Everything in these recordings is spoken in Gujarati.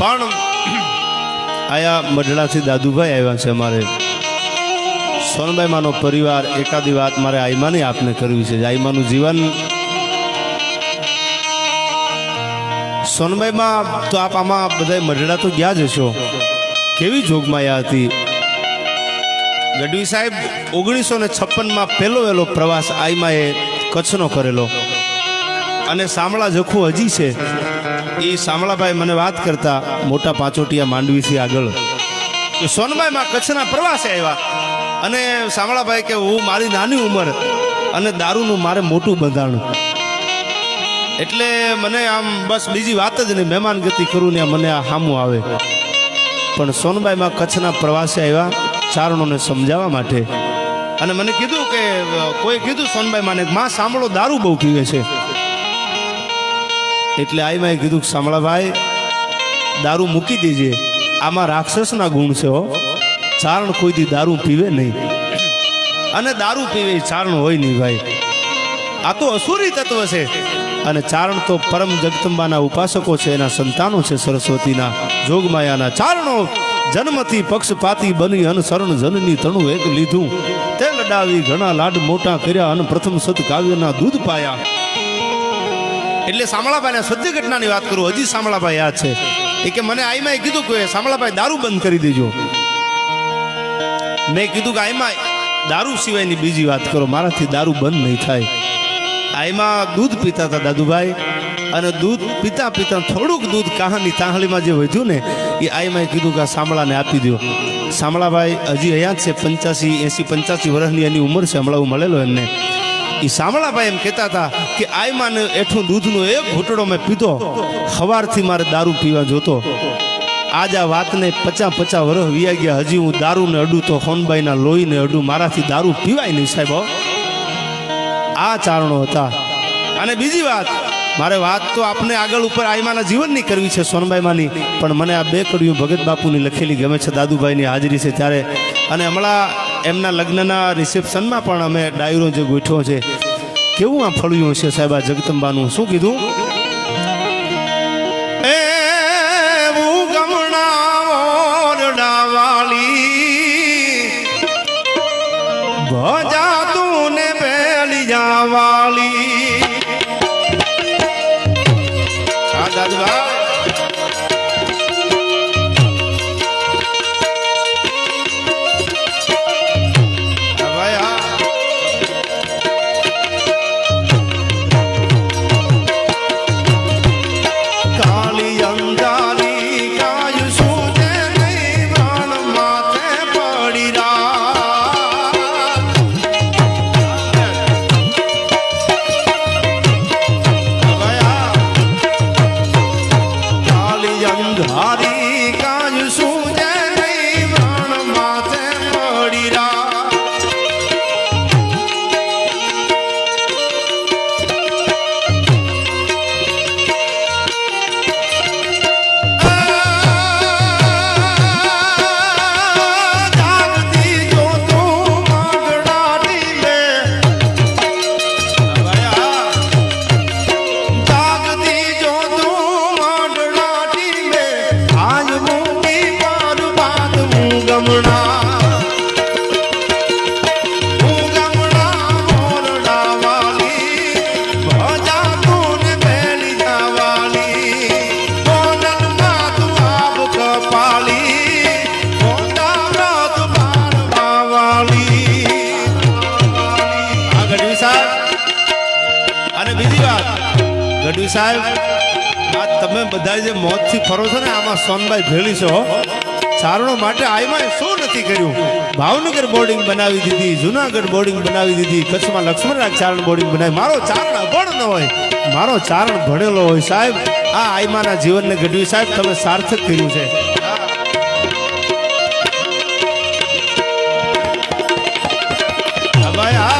પણ આયા મઢડાથી દાદુભાઈ આવ્યા છે અમારે સોનબાઈ માનો પરિવાર. એકાદી વાત મારે આઈમાની આપને કરવી છે. આઈમાનું જીવન સોનબાઈમાં તો આપ આમાં બધા મઢડા તો ગયા જ હશો. કેવી જોગમાયા હતી. ગઢવી સાહેબ 1956માં પહેલો વહેલો પ્રવાસ આઈમાએ કચ્છનો કરેલો અને સામળા જખું હજી છે. એ સામળાભાઈ મને વાત કરતા મોટા પાંચોટિયા માંડવીથી આગળ કે સોનબાઈમાં કચ્છના પ્રવાસે આવ્યા અને સામળાભાઈ કે હું મારી નાની ઉંમર અને દારૂનું મારે મોટું બંધાણ એટલે મને આમ બસ બીજી વાત જ નહીં, મહેમાન ગતિ કરું ને મને આ સામું આવે. પણ સોનબાઈમાં કચ્છના પ્રવાસે આવ્યા ચારણોને સમજાવવા માટે અને મને કીધું કે કોઈ કીધું સોનબાઈ માને માં સાંભળો દારૂ બહુ પીવે છે. એટલે આઈમાએ કીધું કે સાંભળાભાઈ દારૂ મૂકી દેજે, આમાં રાક્ષસના ગુણ છે હો. ચારણ કોઈથી દારૂ પીવે નહીં અને દારૂ પીવે ચારણ હોય નહીં ભાઈ. આ તો અસુરી તત્વ છે અને ચારણ તો પરમ જગદંબાના ઉપાસકો છે, એના સંતાનો છે સરસ્વતીના જોગમાયાના. ચારણો જન્મથી પક્ષપાતી બની અનશરણ જનની તણું એક લીધું તે લડાવી ઘણા લાડ મોટા કર્યા અને પ્રથમ સત કાવ્યના દૂધ પાયા. એટલે સામળાભાઈના સત્ય ઘટનાની વાત કરું, હજી સામળાભાઈ યાદ છે. એ કે મને આઈમાએ કીધું કે સામળાભાઈ દારૂ બંધ કરી દેજો. મેં કીધું કે આઈમાં દારૂ સિવાયની બીજી વાત કરો, મારાથી દારૂ બંધ નહીં થાય. આઈમાં દૂધ પીતા હતા દાદુભાઈ અને દૂધ પીતા પીતા થોડુંક દૂધ કાહાની તાહળીમાં જે વધ્યું ને એ આઈમાએ કીધું કે આ સામળાને આપી દો. સામળાભાઈ હજી અહીંયા જ છે, 85 વર્ષની એની ઉંમર છે. હમણાં હું મળેલો એમને. એ સામળાભાઈ એમ કહેતા હતા કે આઈમાને એઠું દૂધનો એક ઘૂંટડો મેં પીધો, સવારથી મારે દારૂ પીવા જોતો. આજ આ વાતને 50 વર્ષ વીયા ગયા, હજી હું દારૂને અડું તો સોનબાઈના લોહીને અડું, મારાથી દારૂ પીવાય નહીં સાહેબ. આ ચારણો હતા. અને બીજી વાત, મારે વાત તો આપને આગળ ઉપર આઈમાના જીવનની કરવી છે સોનબાઈમાંની, પણ મને આ 2 કડીઓ ભગત બાપુની લખેલી ગમે છે. દાદુભાઈની હાજરી છે ત્યારે અને હમણાં એમના લગ્નના રિસેપ્શનમાં પણ અમે ડાયરો જે ગોઠવો છે, કેવું આ ફળ્યું છે સાહેબ આ જગદંબાનું. શું કીધું? ભજા તું ને પેલી જાવાલી. હા દાદુભાઈ ગઢવી સાહેબ, આ તમે બધા જે મોતથી ફરો છો ને આમાં સોનબાઈ ભેળી છો. ચારણો માટે આઈમાં શું નથી કર્યું? ભાવનગર બોર્ડિંગ બનાવી દીધી, જુનાગઢ બોર્ડિંગ બનાવી દીધી, કચ્છમાં લક્ષ્મણરાજ ચારણ બોર્ડિંગ બનાવી. મારો ચારણ અભણ ન હોય, મારો ચારણ ભણેલો હોય સાહેબ. આ આઈમાના જીવનને ગઢવી સાહેબ તમે સાર્થક કર્યું છે. ભાઈ હા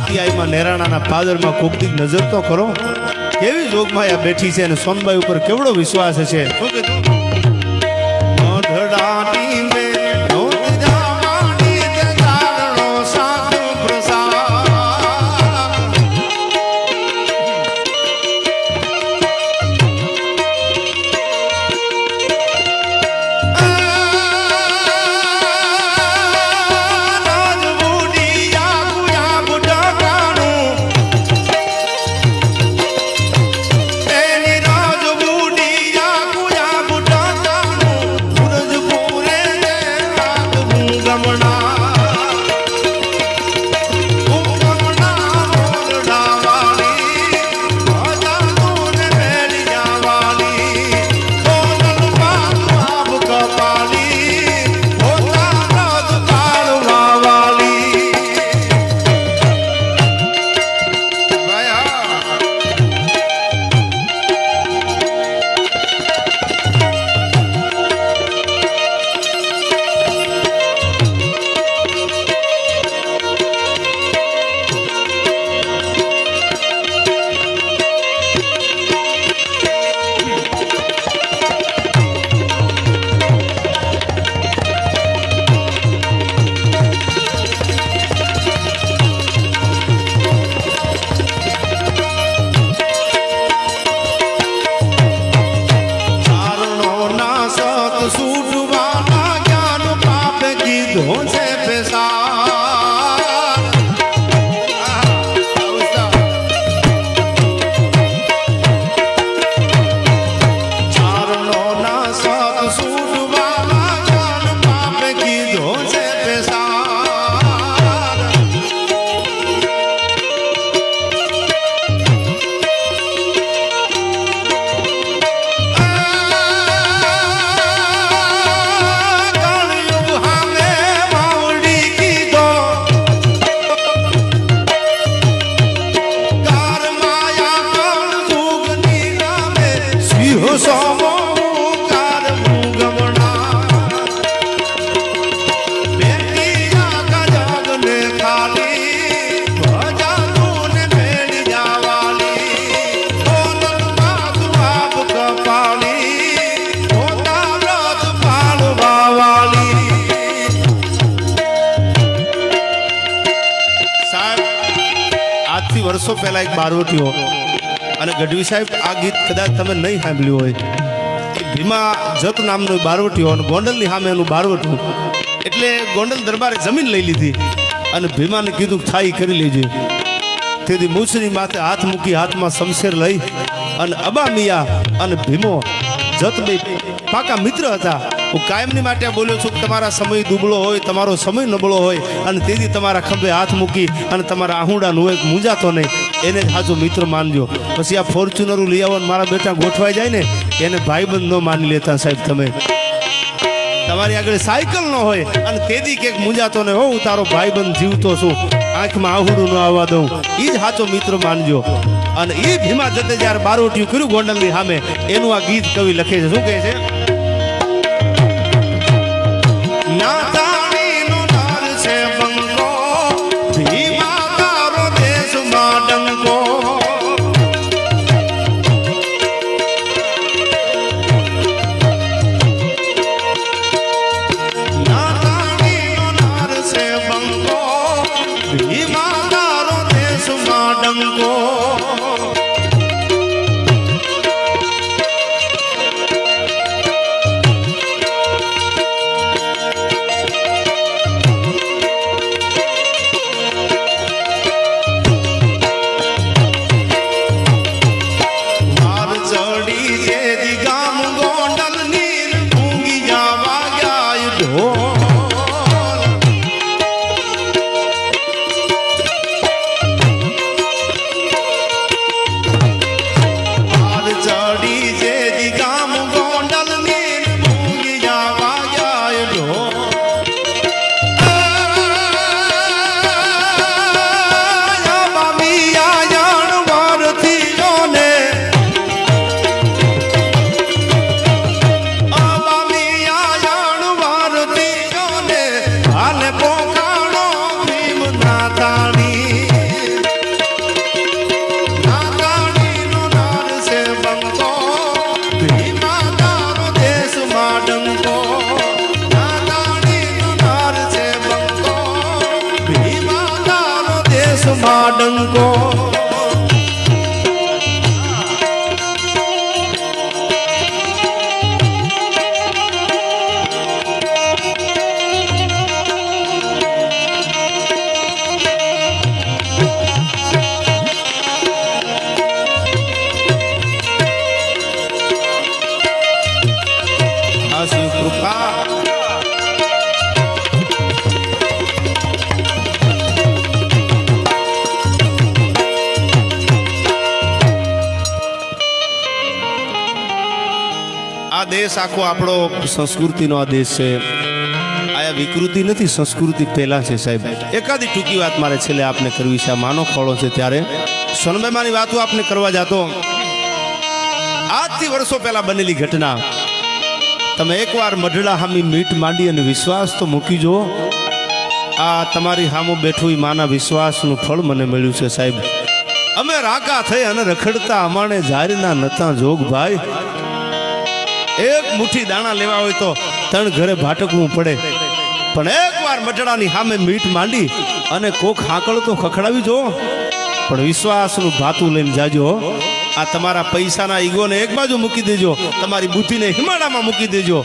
માહિતી આઈમાં નેરાણાના પાદરમાં કોકની નજર તો કરો કેવી જોગમાયા બેઠી છે અને સોનબાઈ ઉપર કેવડો વિશ્વાસ છે શું કીધું મઢડાની મે વર્ષો પહેલા એક બારવટીઓ અને ગઢવી સાહેબ આ ગીત કદાચ તમે નહીં સાંભળ્યું હોય ભીમા જત નામનું બારવટીઓ અને ગોંડલની સામે એનું બારવટું એટલે ગોંડલ દરબારે જમીન લઈ લીધી અને ભીમાને કીધું થાઈ કરી લેજે તેથી મૂછની માથે હાથ મૂકી હાથમાં શમશેર લઈ અને અબા મિયા અને ભીમો જત બે પાકા મિત્ર હતા હું કાયમની માટે બોલ્યો છું કે તમારા સમય દુબળો હોય તમારો સમય નબળો હોય અને તેથી તમારા ખંભે હાથ મૂકી અને તમારા આહુડાનું હોય મૂંઝાતો નહીં એને જ હાજો મિત્ર માનજો પછી આ ફોર્ચ્યુનરો લઈ આવો મારા બેટા ગોઠવાઈ જાય ને એને ભાઈબંધ ન માની લેતા સાહેબ તમે તમારી આગળ સાયકલ ન હોય અને તેથી કંઈક મૂંઝાતો ને હો હું તારો ભાઈબંધ જીવતો છું આંખમાં આહુડું ન આવવા દઉં એ જ સાચો મિત્ર માનજો અને એ ભીમા જતે જ્યારે બારોટિયું કર્યું ગોંડલની સામે એનું આ ગીત કવિ લખે છે શું કહે છે નાતાણીનો નાર છે બંકો ભીમા તારો દેશમાં ડંકો નાતાણીનો નાર છે બંકો ભીમા તારો દેશમાં ડંકો દેશમાં ડંકો દેશ આખો આપણો સંસ્કૃતિનો આ દેશ છે. આ વિકૃતિ નથી, સંસ્કૃતિ પહેલા છે સાહેબ. એકાદી ટૂંકી વાત મારે છેલ્લે આપને કરવી છે. આ માનો ખોળો છે ત્યારે સોનબાઈમાંની વાતો આપને કરવા જાતો. આજથી વર્ષો પહેલા બનેલી ઘટના. તમે એકવાર મઢડા હામી મીટ માંડી અને વિશ્વાસ તો મૂકી જો. આ તમારી સામું બેઠું માના વિશ્વાસનું ફળ મને મળ્યું છે સાહેબ. અમે રાકા થઈ અને રખડતા અમાણે જારીના નતા જોગ ભાઈ. એક મુઠ્ઠી દાણા લેવા હોય તો ત્રણ ઘરે ભાટકવું પડે, પણ એકવાર મઢડાની સામે મીટ માંડી અને કોક હાકળ તો ખખડાવી જો. પણ વિશ્વાસનું ભાતું લઈને જાજો. આ તમારા પૈસાના ઈગોને એક બાજુ મૂકી દેજો, તમારી બુદ્ધિને હિમાડામાં મૂકી દેજો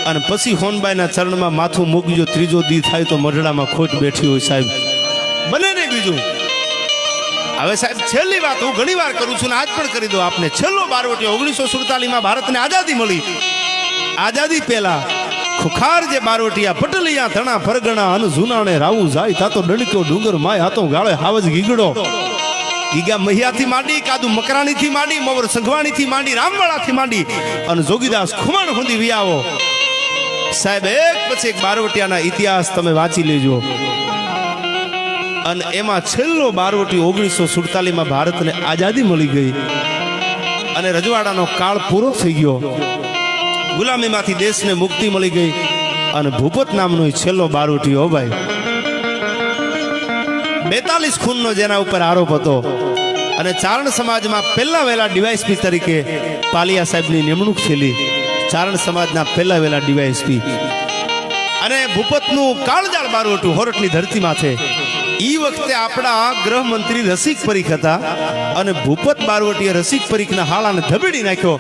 અને પછી હોનબાઈના ચરણમાં માથું મૂકજો. ત્રીજો દી થાય તો મઢડામાં ખોટ બેઠી હોય સાહેબ. બને નહીં બીજું. હવે સાહેબ છેલ્લી વાત હું ઘણી વાર કરું છું ને આજ પણ કરી દો આપને. છેલ્લો બારવટીયો 1947માં ભારતને આઝાદી મળી. આઝાદી પહેલા ખુખાર જે બારવટીયા પટલિયા ધણા ફરગણા અને જૂનાણે રાવું જાય તા તો ડણક્યો ડુંગર માય હાતો ગાળે હાવજ ગીગડો. ગીગા મહિયાથી માંડી, કાદુ મકરાણીથી માંડી, મોવર સંઘવાણીથી માંડી, રામવાળાથી માંડી અને જોગીદાસ ખુમાણ સુધી વિયાવો. સાહેબ એક પછી એક બારવટીયાના ઇતિહાસ તમે વાંચી લેજો. અને એમાં છેલ્લો બારવટી 1947માં ભારતને આઝાદી મળી ગઈ અને રજવાડાનો કાળ પૂરો થઈ ગયો. ગુલામીમાંથી દેશને મુક્તિ મળી ગઈ અને ભૂપત નામનો છેલ્લો બારવટીયો ભાઈ 42 ખૂનનો જેના ઉપર આરોપ હતો અને ચારણ સમાજમાં પહેલા વહેલા ડીવાયએસપી તરીકે પાલિયા સાહેબની નિમણૂક થયેલી. ચારણ સમાજના પહેલા વહેલા ડીવાયએસપી અને ભૂપતનું કાળજાળ બારવટું હોરઠની ધરતીમાં છે. ઈ વખતે આપણા ગૃહમંત્રી રસિક પરીખ હતા અને ભૂપત બારવટીએ રસિક પરીખના હાળાને ધબેડી નાખ્યો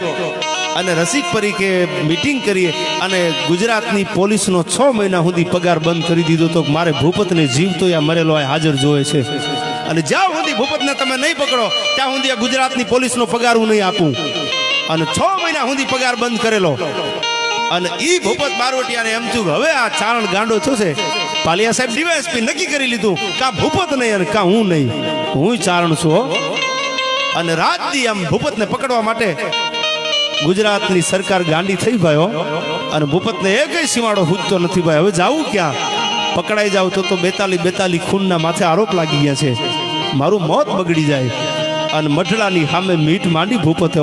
અને રસિક પરીખે મીટિંગ કરી અને ગુજરાતની પોલીસનો 6 મહિના સુધી પગાર બંધ કરી દીધો તો મારે ભૂપતને જીવતો યા મરેલો હાજર જોવે છે અને જ્યાં સુધી ભૂપતને તમે નહીં પકડો ત્યાં સુધી આ ગુજરાતની પોલીસનો પગાર હું નહીં આપું. અને 6 મહિના સુધી પગાર બંધ કરેલો. અને ઈ ભૂપત બારવટીયાને એમ થયું હવે આ ચારણ ગાંડો થશે. પાલિયા સાહેબ ડીવાયએસપી નક્કી કરી લીધું કા ભૂપત નહીં અને કા હું નહીં, હું ચારણ છું. અને રાત દી આમ ભૂપતને પકડવા માટે ગુજરાતની સરકાર ગાંડી થઈ ભાઈઓ. અને ભૂપતને એકય સીમાડો હૂજતો નથી ભાઈ. હવે જાવું ક્યાં? પકડાઈ જાવ તો 42 ખૂનના માથે આરોપ લાગી ગયા છે. મારું મોત બગડી જાય. અને મઢડાની સામે મીટ માંડી ભૂપતે.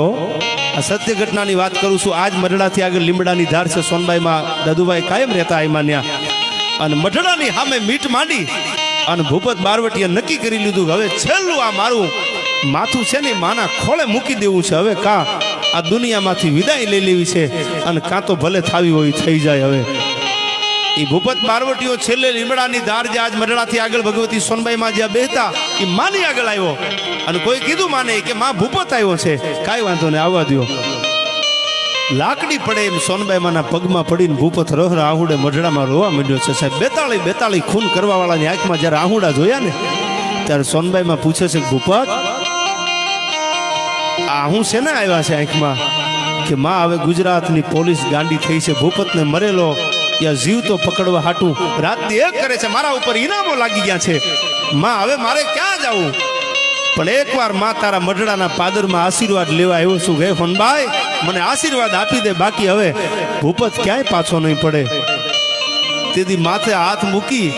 આ સત્ય ઘટનાની વાત કરું છું. આજ મઢડાથી આગળ લીમડાની ધાર છે. સોનબાઈમાં દાદુભાઈ કાયમ રહેતા આયમાં ન્યા. અને મઢડાની સામે મીટ માંડી અને ભૂપત બારવટીએ નક્કી કરી લીધું હવે છેલ્લું આ મારું માથું છે ને માના ખોળે મૂકી દેવું છે. હવે કાં આ દુનિયામાંથી વિદાય લઈ લેવી છે અને કાં તો ભલે થાવી હોય થઈ જાય. હવે એ ભૂપત બારવટીઓ છેલ્લે લીમડાની ધાર જે આજ મઢડાથી આગળ ભગવતી સોનબાઈમાં જ્યાં બેહતા એ માની આગળ આવ્યો અને કોઈ કીધું માને કે માં ભૂપત આવ્યો છે. કાંઈ વાંધો નહીં, આવવા દો. લાકડી પડે એમ સોનબાઈમાંના પગમાં પડીને ભૂપત રહ આહુડે મઢડામાં રોવા માંડ્યો છે સાહેબ. 42 ખૂન કરવા વાળાની આંખમાં જ્યારે આહુડા જોયા ને ત્યારે સોનબાઈમાં પૂછે છે ભૂપત આ હું છે ને આવ્યા છે આંખમાં? કે માં હવે ગુજરાતની પોલીસ ગાંડી થઈ છે. ભૂપતને મરેલો યા જીવતો પકડવા હાટું રાતની એક કરે છે. મારા ઉપર ઇનામો લાગી ગયા છે. માં હવે મારે ક્યાં જવું? પણ એકવાર માં તારા મઢડાના પાદરમાં આશીર્વાદ લેવા આવ્યો છું. ગઈ હોનબાઈ મને આશીર્વાદ આપી દે, બાકી હવે ભૂપત ક્યાંય પાછો નહીં પડે. તેથી માથે હાથ મૂકી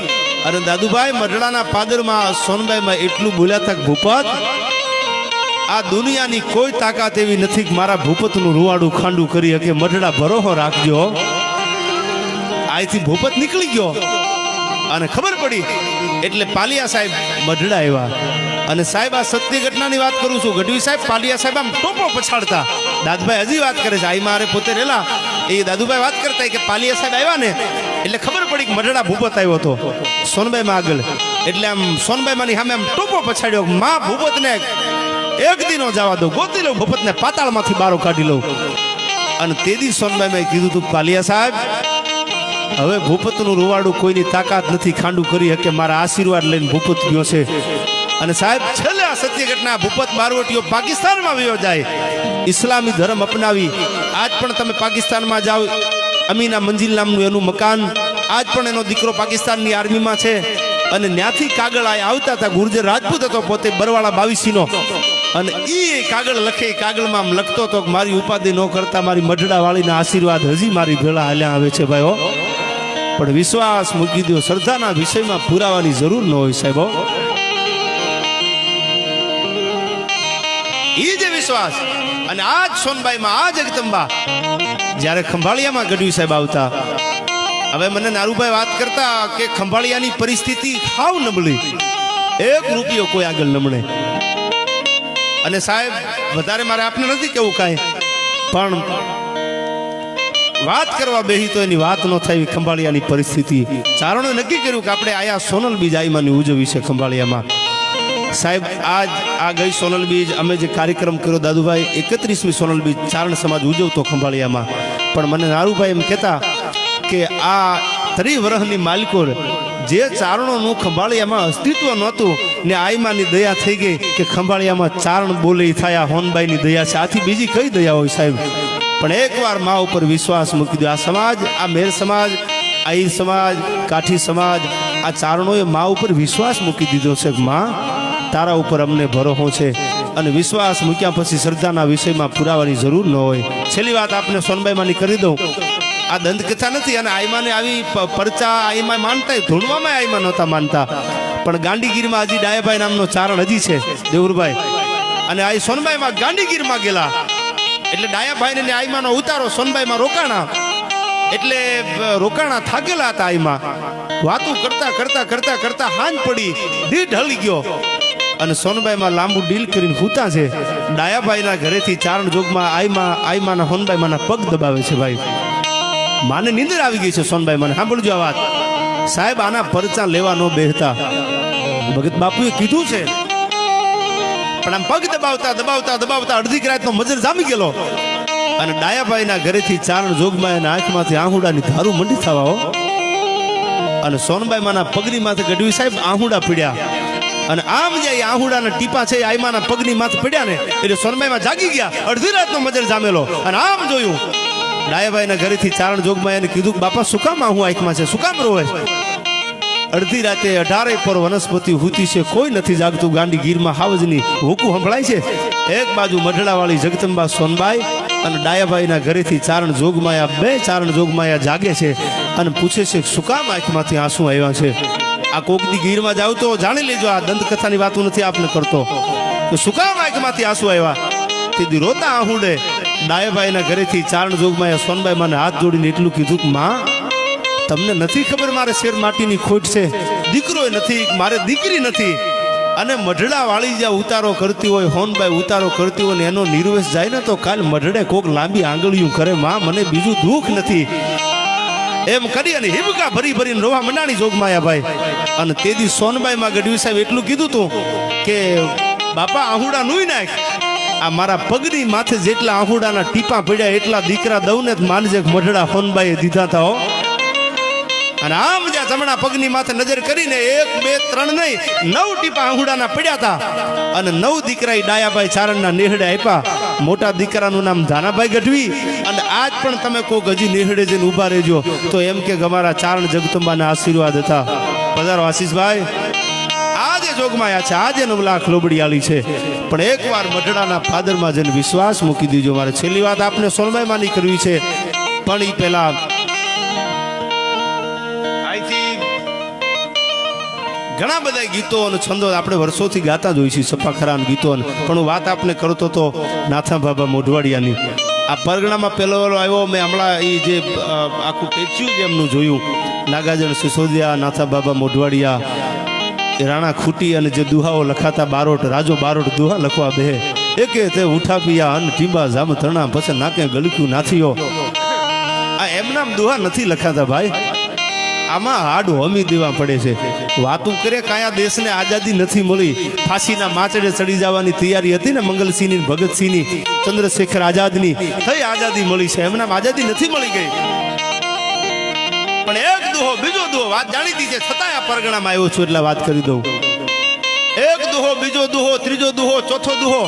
અને દાદુભાઈ મઢડાના પાદરમાં સોનબાઈમાં એટલું બોલ્યા હતા ભૂપત આ દુનિયાની કોઈ તાકાત એવી નથી કે મારા ભૂપતનું રૂવાડું ખાંડું કરી શકે. મઢડા ભરોસો રાખજો. અહીંથી ભૂપત નીકળી ગયો અને ખબર પડી એટલે પાલિયા સાહેબ મઢડા આવ્યા. અને સાહેબ આ સત્ય ઘટનાની વાત કરું છું. ગઢવી સાહેબ પાલિયા સાહેબ આમ ટોપો પછાડતા. દાદભાઈ હજી વાત કરે છે. આઈ મારે પોતે રેલા એ દાદુભાઈ વાત કરતા કે પાલિયા સાહેબ આવ્યા ને એટલે ખબર પડી કે મઢડા ભૂપત આવ્યો હતો સોનબાઈમાં આગળ. એટલે આમ સોનબાઈમાંની સામે આમ ટોપો પછાડ્યો, માં ભૂપતને એક દીનો જવા દો, ગોતી લઉં ભૂપતને, પાતાળમાંથી બારો કાઢી લઉં. અને તેદી સોનબાઈમાં કીધું તું પાલિયા સાહેબ, હવે ભૂપતનું રૂવાડું કોઈની તાકાત નથી ખાંડું કરી શકે, મારા આશીર્વાદ લઈને ભૂપત ગયો છે. અને સાહેબ છેલ્લે આ સત્ય ઘટના, ભૂપત બારવટીઓ પાકિસ્તાનમાં વયો જાય, ઇસ્લામી ધર્મ અપનાવી. આજ પણ તમે પાકિસ્તાનમાં જાઓ, અમીના મંજિલ નામનું એનું મકાન, આજ પણ એનો દીકરો પાકિસ્તાનની આર્મીમાં છે. અને ત્યાંથી કાગળ આવતા હતા, ગુર્જર રાજપૂત હતો પોતે, બરવાળા 22નો. અને એ કાગળ લખે, કાગળમાં આમ લખતો હતો કે મારી ઉપાધિ ન કરતા મારી મઢડા વાળીના આશીર્વાદ હજી મારી ભેળા હાલ્યા આવે છે ભાઈઓ. પણ વિશ્વાસ મૂકી દો, શ્રદ્ધાના વિષયમાં પુરાવાની જરૂર ન હોય સાહેબો. એ જે વિશ્વાસ. અને આજ સોનબાઈમાં, આ જગદંબા જ્યારે ખંભાળિયામાં ગઢવી સાહેબ આવતા, હવે મને નારુભાઈ વાત કરતા કે ખંભાળિયાની પરિસ્થિતિ હાવ નબળી, 1 રૂપિયો કોઈ આગળ નમણે. અને સાહેબ વધારે મારે આપને નથી કેવું કાંઈ, પણ વાત કરવા બેહી તો એની વાત ન થાય. ખંભાળિયાની પરિસ્થિતિ, ચારણોએ નક્કી કર્યું કે આપણે આયા સોનલ બીજ આઈમાની ઉજવી છે ખંભાળિયામાં. સાહેબ આજ આ ગઈ સોનલ બીજ અમે જે કાર્યક્રમ કર્યો દાદુભાઈ, 31મી સોનલ બીજ ચારણ સમાજ ઉજવતો ખંભાળિયામાં. પણ મને નારુભાઈ એમ કહેતા કે આ 30 વર્ષની માલિકો જે ચારણોનું ખંભાળિયામાં અસ્તિત્વ નહોતું ને આઈમાની દયા થઈ ગઈ કે ખંભાળિયામાં ચારણ બોલે થયા, હોનબાઈની દયા છે. આથી બીજી કઈ દયા હોય સાહેબ? પણ એકવાર મા ઉપર વિશ્વાસ મૂકી દો. આ સમાજ, આ મેર સમાજ, આઈર સમાજ, કાઠી સમાજ, આ ચારણોએ મા ઉપર વિશ્વાસ મૂકી દીધો છે કે માં તારા ઉપર અમને ભરોસો છે. અને વિશ્વાસ મૂક્યા પછી શ્રદ્ધાના વિષયમાં પુરાવાની જરૂર ન હોય. છેલ્લી વાત આપને સોનબાઈમાંની કરી દઉં. આ દંતકથા નથી, અને આઈમાને આવી પરચા આઈમાં માનતા, ધૂણવામાં આઈમાં નહોતા માનતા. પણ ગાંડીગીરમાં હજી ડાયાભાઈ નામનો ચારણ હજી છે, દેવુરભાઈ. અને આ સોનબાઈમાં ગાંડીગીરમાં ગયેલા, એટલે ડાયાભાઈને ને આઈમાનો ઉતારો સોનબાઈમાં રોકાણા. એટલે રોકાણા થાકેલા હતા આઈમાં. વાતું કરતા કરતા કરતા કરતા હાંજ પડી, દી ઢળી ગયો. અને સોનબાઈમાં લાંબુ ડીલ કરીને ફૂતા છે. ડાયાભાઈના ઘરેથી ચારણ જોગમાં આઈમાના હોનબાઈમાંના પગ દબાવે છે ભાઈ. માને નીંદર આવી ગઈ છે સોનબાઈ મને. સાંભળજો આ વાત સાહેબ, આના પરચા લેવા ન બેહતા. ભગત બાપુએ કીધું છે, પણ આમ પગ દબાવતા દબાવતા દબાવતા અડધી રાતનો મજર જામી ગયેલો. અને ડાયાભાઈના ઘરેથી ચારણ જોગમાં એના આંખમાંથી આહુડાની ધારું મંડી થવા હો. અને સોનબાઈ માના પગની માથે ગઢવી સાહેબ આહુડા પીડ્યા. અને આમ જે આહુડાના ટીપા છે આઈમાના પગની માથે પડ્યા ને, એટલે સોનબાઈમાં જાગી ગયા. અડધી રાતનો મજર જામેલો. અને આમ જોયું ડાયાભાઈના ઘરેથી ચારણ જોગમાં એને કીધું કે બાપા શું કામ આહું આંખમાં છે, શું કામ રોવે? અડધી રાતે 18 પર વનસ્પતિ હૂતી છે, કોઈ નથી જાગતું. ગાંડી ગીરમાં હાવજની હુકુ સંભળાય છે. એક બાજુ મઢડાવાળી જગદંબા સોનબાઈ અને ડાયાભાઈના ઘરેથી ચારણ જોગમાયા, 2 ચારણ જોગમાયા જાગે છે અને પૂછે છે શું કામ આંખમાંથી આંસુ આવ્યા છે. આ કોકની ગીરમાં જાવ તો જાણી લેજો, આ દંતકથાની વાતો નથી આપને કરતો. તો શું કામ આંખમાંથી આંસુ આવ્યા? તેથી રોતા આહુડે ડાયાભાઈના ઘરેથી ચારણ જોગમાયા સોનબાઈ માને હાથ જોડીને એટલું કીધું કે માં તમને નથી ખબર મારે શેર માટીની ખોટ છે, દીકરો નથી, મારે દીકરી નથી. અને મઢડા વાળી જ્યાં ઉતારો કરતી હોય, હોનબાઈ ઉતારો કરતી હોય ને એનો નિર્વેશ જાય ને તો કાલ મઢડે કોક લાંબી આંગળીયું કરે, માં મને બીજું દુઃખ નથી. એમ કરી અને હિબકા ભરી ભરીને રોવા મંડાણી જોગમાયા ભાઈ. અને તેદી સોનબાઈમાં ગઢવી સાહેબ એટલું કીધું તું કે બાપા આહુડા નુઈ નાખ, આ મારા પગની માથે જેટલા આહુડાના ટીપા પડ્યા એટલા દીકરા દઉં ને માનજે મઢડા હોનબાઈએ દીધા હતા હો. અને આમ જ્યાં જમણા પગની માથે નજર કરીને 1 2 3 નહીં 9 ટીપા આહુડાના પડ્યા હતા. અને 9 દીકરા ડાયાભાઈ ચારણના નેહડે આપ્યા. મોટા દીકરાનું નામ ધાનાભાઈ ગઢવી. અને આજ પણ તમે કોક હજી નેહડે જઈને ઊભા રહેજો તો એમ કે અમારા ચારણ જગદંબાના આશીર્વાદ હતા. પધારો આશીષભાઈ. આજે જોગમાયા છે, આજે 9 લાખ લોબડિયાળી છે. પણ એકવાર મઢડાના ફાદરમાં જઈને વિશ્વાસ મૂકી દીજો. મારે છેલ્લી વાત આપને સોનબાઈ માની કરવી છે, પણ એ પહેલા ઘણા બધા ગીતો અને છંદો આપણે વર્ષોથી ગાતા જ હોય છે, સફાખરાન ગીતો. પણ હું વાત આપને કરતો તો નાથા બાબા મોઢવાડિયાની. આ પરગણામાં પહેલો આવ્યો, મેં હમણાં એ જે આખું ટેચ્યુ જ એમનું જોયું, નાગાજણ સિસોદિયા, નાથા બાબા મોઢવાડિયા, રાણા ખૂટી અને જે દુહાઓ લખાતા બારોટ, રાજો બારોટ દુહા લખવા બે એકે તે ઉઠા પિયા અન ટીંબા જામ તરણા પછી નાકે ગલક્યું નાથીઓ. આ એમનામ દુહા નથી લખાતા ભાઈ. આમાં હાડ હોમી દેવા પડે છે. વાતું કરે કયા દેશને આઝાદી નથી મળી, ફાંસીના માચડે ચડી જવાની તૈયારી હતી ને મંગલસિંહની, ભગતસિંહની, ચંદ્રશેખર આઝાદની, થઈ આઝાદી મળી છે, એમના આઝાદી નથી મળી ગઈ. પણ એક દુહો બીજો દુહો વાત જાણીતી છે, છતાંય આ પરગણામાં આવ્યો છું એટલે વાત કરી દઉં. એક દુહો, બીજો દુહો, ત્રીજો દુહો, ચોથો દુહો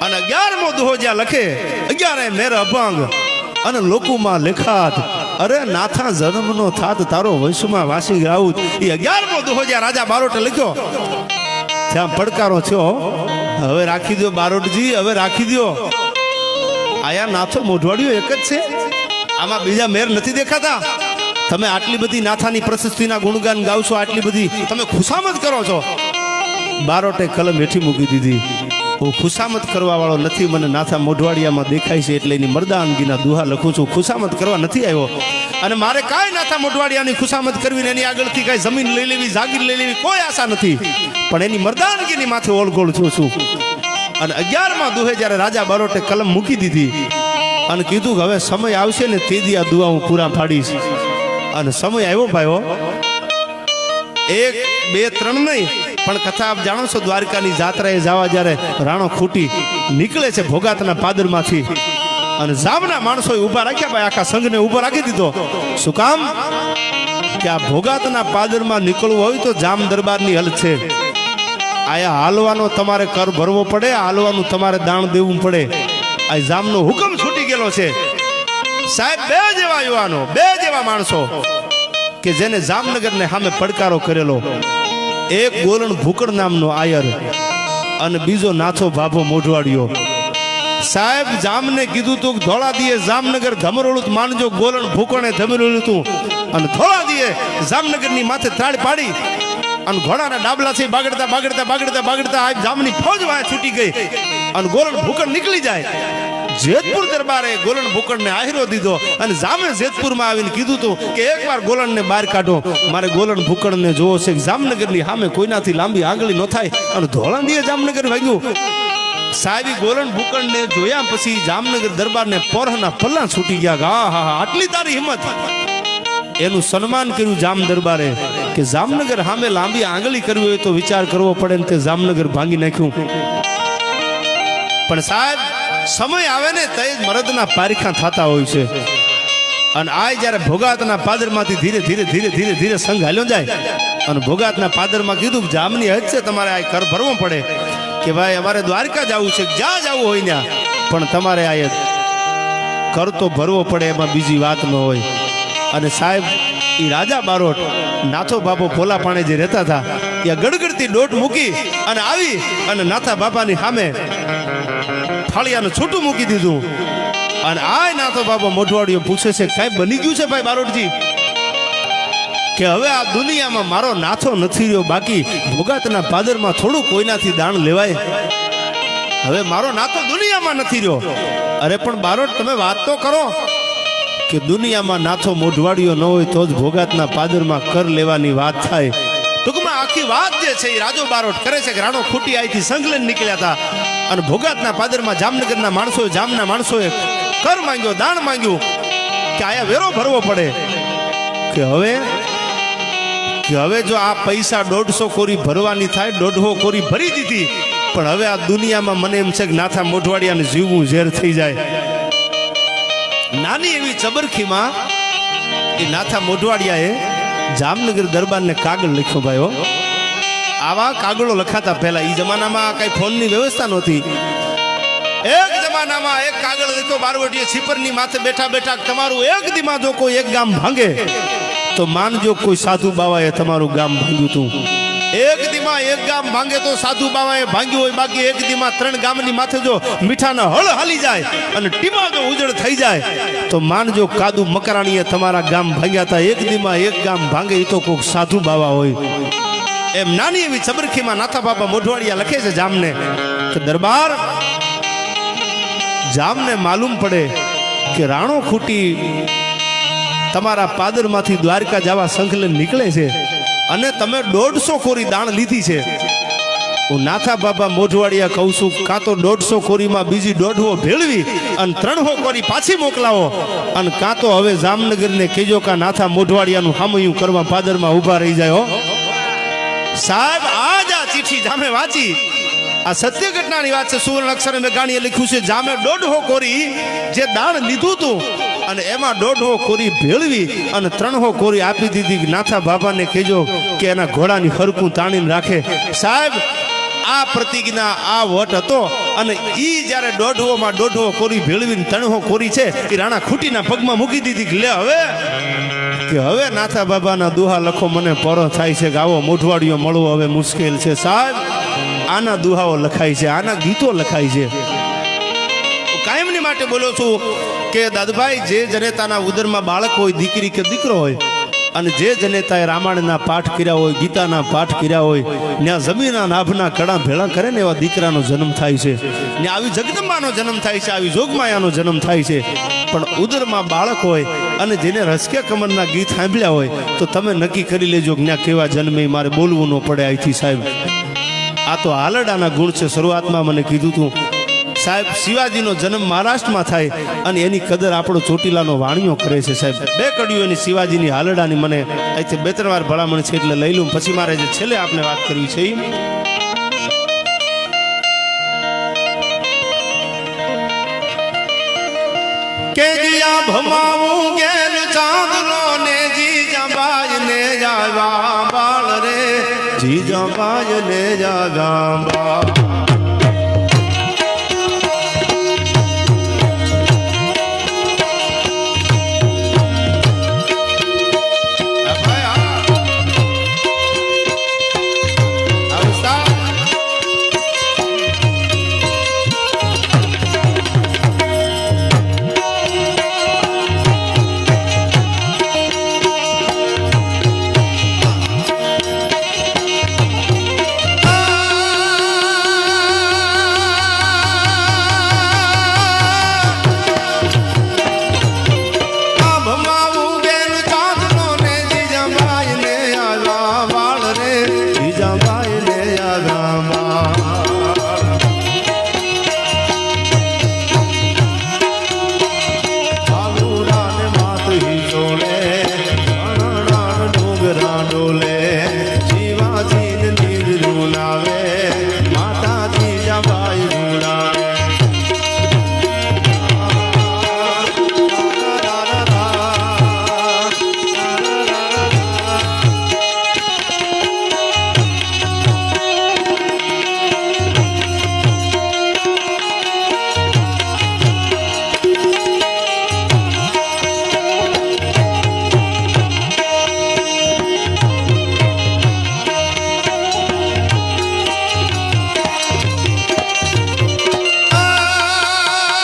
અને 11મો દુહો જ્યાં લખે 11 મેર અભંગ અને લોકોમાં લેખાત, અરે નાથા જન્મનો થાત તારો વંશમાં વાસી રાઉત. એ 11મો દુહો જ્યાં રાજા બારોટે લખ્યો, ત્યાં પડકારો થયો, હવે રાખી દો બારોટજી, હવે રાખી દો. આયા નાથો મોઢવાડીઓ એક જ છે, આમાં બીજા મેર નથી દેખાતા. તમે આટલી બધી નાથાની પ્રશસ્તિના ગુણગાન ગાવશો, આટલી બધી તમે ખુશામત કરો છો. બારોટે કલમ હેઠી મૂકી દીધી. હું ખુશામત કરવા વાળો નથી, મને નાથા મોઢવાડિયામાં દેખાય છે એટલે એની મર્દાનગીના દુહા લખું છું. ખુશામત કરવા નથી આવ્યો, અને મારે કાંઈ નાથા મોઢવાડિયાની ખુશામત કરવી ને એની આગળથી કાંઈ જમીન લઈ લેવી, જાગીર લઈ લેવી કોઈ આશા નથી, પણ એની મર્દાનગીની માથે ઓળગોળ છું છું. અને 11મા દુહે જ્યારે રાજા બારોટે કલમ મૂકી દીધી અને કીધું કે હવે સમય આવશે ને તે દી આ દુઆ હું પૂરા પાડીશ. અને સમય આવ્યો ભાઈઓ, 1, 2, 3 નહીં, પણ કથા આપ જાણો છો, દ્વારકાની જાત્રાએ જવા જ્યારે રાણો ખૂટી નીકળે છે ભોગાતના પાદરમાંથી, અને જામના માણસોએ ઊભા રાખ્યા, ભાઈ આખા સંઘને ઊભો રાખી દીધો. શું કામ? કે આ ભોગાતના પાદરમાં નીકળવું હોય તો જામ દરબારની હલ છે. આયા હાલવાનો તમારે કર ભરવો પડે, હાલવાનું તમારે દાણ દેવું પડે. આ જામનો હુકમ છૂટી ગયેલો છે. સાહેબ, 2 જેવા યુવાનો, 2 જેવા માણસો કે જેને જામનગરને સામે પડકારો કરેલો. એક ગોલણ ભૂકડ નામનો આયર અને બીજો નાથો ભાભો મોઢવાડિયો. સાહેબ, જામને કીધું તું ધોળા દીએ જામનગર ધમરોળું માનજો, ગોલણ ભૂકણે ધમરોળું તું, અને ધોળા દીએ જામનગરની માથે ત્રાળ પાડી અને ઘોડાના ડાબલાથી બાગડતા બાગડતા બાગડતા બાગડતા આ જામની ફૌજ વાય છૂટી ગઈ અને ગોલણ ભૂકડ નીકળી જાય. જેતપુર દરબારે ગોલણ ભૂકડને આહીરો દીધો અને જામે જેતપુરમાં આવીને કીધું તું કે એકવાર ગોલણને બહાર કાઢો, મારે ગોલણ ભૂકડને જોવો છે. જામનગરની સામે કોઈનાથી લાંબી આંગળી ન થાય, અને ધોળાંદીએ જામનગર વાગ્યું. સાહેબ, ગોલણ ભૂકડને જોયા પછી જામનગર દરબારને પોરના પલ્લા છૂટી ગયા. હા હા હા, આટલી તારી હિંમત. એનું સન્માન કર્યું જામ દરબારે કે જામનગર સામે લાંબી આંગળી કરવી હોય તો વિચાર કરવો પડે, ને તે જામનગર ભાંગી નાખ્યું. પણ સાહેબ, સમય આવે ને તે જ મરદના પારીખા થતા હોય છે. અને આ જ્યારે ભોગાતના પાદરમાંથી ધીરે ધીરે ધીરે ધીરે ધીરે સંઘ હાલ્યો જાય અને ભોગાતના પાદરમાં કીધું જામની હદ છે, તમારે આ કર ભરવો પડે કે ભાઈ અમારે દ્વારકા જવું છે, જ્યાં જવું હોય ત્યાં, પણ તમારે આ કર તો ભરવો પડે, એમાં બીજી વાત ન હોય. અને સાહેબ, એ રાજા બારોટ નાથો બાપો પોલા પાણે જે રહેતા હતા ત્યાં ગડગડતી દોટ મૂકી અને આવી અને નાથા બાપાની સામે થાળિયાનું છૂટું મૂકી દીધું. અને આ નાથો બાપો મોઢવાડીઓ પૂછે છે, કાંઈ બની ગયું છે ભાઈ બારોટજી? કે હવે આ દુનિયામાં મારો નાથો નથી રહ્યો, બાકી ભોગાતના પાદરમાં થોડું કોઈનાથી દાણ લેવાય. હવે મારો નાથો દુનિયામાં નથી રહ્યો. અરે પણ બારોટ, તમે વાત તો કરો કે દુનિયામાં નાથો મોઢવાડીઓ ન હોય તો જ ભોગાતના પાદરમાં કર લેવાની વાત થાય. ટૂંકમાં આખી વાત જે છે એ રાજો બારોટ કરે છે કે રાણો ખૂટી અહીંથી સંઘ લઈને નીકળ્યા હતા અને ભોગાતના પાદરમાં જામનગરના માણસોએ, જામના માણસોએ કર માંગ્યો, દાણ માંગ્યું કે આયા વેરો ભરવો પડે. કે હવે જો આ પૈસા 150 કોરી ભરવાની થાય, 150 કોરી ભરી દીધી, પણ હવે આ દુનિયામાં મને એમ છે કે નાથા મોઢવાડિયાને જીવવું ઝેર થઈ જાય. નાની એવી ચબરખીમાં એ નાથા મોઢવાડિયાએ જામનગર દરબારને કાગળ લખ્યો. ભાઈઓ, આવા કાગળો લખાતા પહેલા. એ જમાનામાં કઈ ફોનની વ્યવસ્થા નહોતી. એક જમાનામાં એક કાગળ લખ્યો બારવટીએ છીપરની માથે બેઠા બેઠા, તમારું એક દીમાં જો કોઈ એક ગામ ભાંગે તો માનજો કોઈ સાધુ બાવાએ તમારું ગામ ભાંગ્યું હતું. એક દીમાં એક ગામ ભાંગે તો સાધુ બાવાએ ભાંગ્યું હોય, બાકી એક દીમાં 3 ગામની માથે જો મીઠાના હળ હાલી જાય અને ટીમા જો ઉજળ થઈ જાય તો માનજો કાદુ મકરાણીએ તમારા ગામ ભાંગ્યા હતા. એક દીમાં એક ગામ ભાંગે એ તો કોઈક સાધુ બાવા હોય. એમ નાની એવી ચબરખીમાં નાથા બાપા મોઢવાડિયા લખે છે જામને કે દરબાર, જામને માલુમ પડે કે રાણો ખૂટી તમારા પાદરમાંથી દ્વારકા જવા સંકલન નીકળે છે અને તમે 150 કોરી દાણ લીધી છે. હું નાથા બાબા મોઢવાડિયા કહું છું, કાં તો 150 કોરીમાં બીજી 150 ભેળવી અને 300 કોરી પાછી મોકલાવો, અને કાં તો હવે જામનગરને કહેજો કે નાથા મોઢવાડિયાનું હામયું કરવા પાદરમાં ઊભા રહી જાય. હો સાહેબ, આજ આ ચિઠ્ઠી જામે વાંચી, આ સત્ય ઘટનાની વાત છે. સુવર્ણ અક્ષરે મેં ગાણીએ લખ્યું છે, જામે 150 કોરી જે દાણ લીધું હતું અને એમાં 150 કોરી ભેળવી અને 300 કોરી આપી દીધી. નાથા બાબાને કહેજો કે એના ઘોડાની હરકું તાણીને રાખે. સાહેબ, આ પ્રતિજ્ઞા, આ વટ હતો, અને ઈ જ્યારે 150માં 150 કોરી ભેળવીને 300 કોરી છે એ રાણા ખૂટીના પગમાં મૂકી દીધી કે લે હવે નાથા બાબાના દુહા લખો, મને પરો થાય છે કે આવો મોઢવાડીઓ મળવો હવે મુશ્કેલ છે. સાહેબ, આના દુહાઓ લખાય છે, આના ગીતો લખાય છે. કાયમની માટે બોલો છું કે દાદુભાઈ, જે જનેતાના ઉદરમાં બાળક હોય, દીકરી કે દીકરો હોય, અને જે જનેતાએ રામાયણના પાઠ કર્યા હોય, ગીતાના પાઠ કર્યા હોય, ત્યાં જમીનના નાભના કડા ભેળા કરે ને એવા દીકરાનો જન્મ થાય છે, ને આવી જગદંબાનો જન્મ થાય છે, આવી જોગમાયાનો જન્મ થાય છે. પણ ઉદરમાં બાળક હોય અને જેને રસકે કમરના ગીત સાંભળ્યા હોય તો તમે નક્કી કરી લેજો કે ત્યાં કેવા જન્મે મારે બોલવું ન પડે અહીંથી. સાહેબ, આ તો હાલડાના ગુણ છે. શરૂઆતમાં મને કીધું હતું સાહેબ, શિવાજીનો જન્મ મહારાષ્ટ્રમાં થાય અને એની કદર આપણો ચોટીલાનો વાણિયો કરે છે. સાહેબ, 2 કડીઓ એની શિવાજીની હાલડાની મને અહીંથી 2-3 વાર ભલામણ છે, એટલે લઈ લઉં. પછી મારે જે છેલ્લે આપને વાત કરવી છે કે જીયા ભમાવું ગેલ ચાંદલો ને જીજા બાજ ને જાવા બાળ રે, જીજા બાજ ને જાવા બાળ.